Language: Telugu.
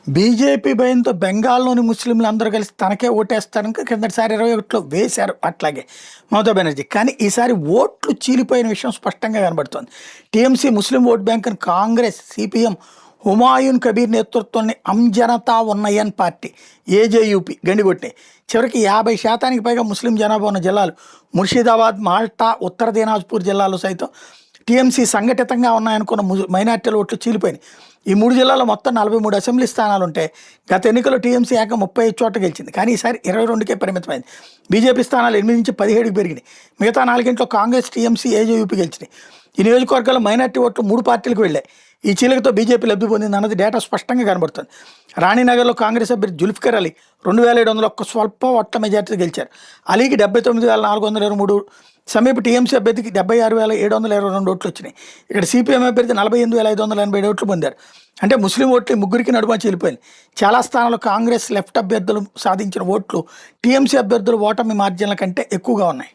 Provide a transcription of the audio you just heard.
బీజేపీ భయంతో బెంగాల్లోని ముస్లింలు అందరూ కలిసి తనకే ఓటేస్తారని కిందటిసారి 21లో వేశారు అట్లాగే మమతా బెనర్జీ. కానీ ఈసారి ఓట్లు చీలిపోయిన విషయం స్పష్టంగా కనబడుతోంది. టీఎంసీ ముస్లిం ఓట్ బ్యాంకును కాంగ్రెస్, సిపిఎం, హుమాయూన్ కబీర్ నేతృత్వంలోని అంజనతా ఉన్నయన్ పార్టీ ఏజేయూపీ గండిగొట్టినాయి. చివరికి 50% పైగా ముస్లిం జనాభా ఉన్న జిల్లాలు ముర్షిదాబాద్, మాల్టా, ఉత్తర దినాజ్పూర్ జిల్లాలో సైతం టీఎంసీ సంఘటితంగా ఉన్నాయనుకున్న మైనార్టీల ఓట్లు చీలిపోయినాయి. ఈ 3 జిల్లాల్లో మొత్తం 43 అసెంబ్లీ స్థానాలు ఉంటే గత ఎన్నికల్లో టీఎంసీ ఏక 35 చోట్ల గెలిచింది. కానీ ఈసారి 22కే పరిమితమైంది. బీజేపీ స్థానాలు 8 నుంచి 17కి పెరిగినాయి. మిగతా 4 కాంగ్రెస్, టీఎంసీ, ఏజేయూపీ గెలిచినాయి. ఈ నియోజకవర్గాల్లో మైనార్టీ ఓట్లు 3 పార్టీలకు వెళ్ళాయి. ఈ చీలికతో బీజేపీ లబ్ధి పొందింది అన్నది డేటా స్పష్టంగా కనబడుతుంది. రాణినగర్లో కాంగ్రెస్ అభ్యర్థి జుల్ఫికర్ అలీ 2700 స్వల్ప ఓట్ల మెజార్టీ గెలిచారు. అలీకి 79,423, సమీప టీఎంసీ అభ్యర్థికి 76,722 ఓట్లు వచ్చినాయి. ఇక్కడ సిపిఎం అభ్యర్థి 48,587 ఓట్లు పొందారు. అంటే ముస్లిం ఓట్లు ముగ్గురికి నడుమ చీలిపోయింది. చాలా స్థానాల్లో కాంగ్రెస్, లెఫ్ట్ అభ్యర్థులు సాధించిన ఓట్లు టీఎంసీ అభ్యర్థుల ఓటమి మార్జిన్ల కంటే ఎక్కువగా ఉన్నాయి.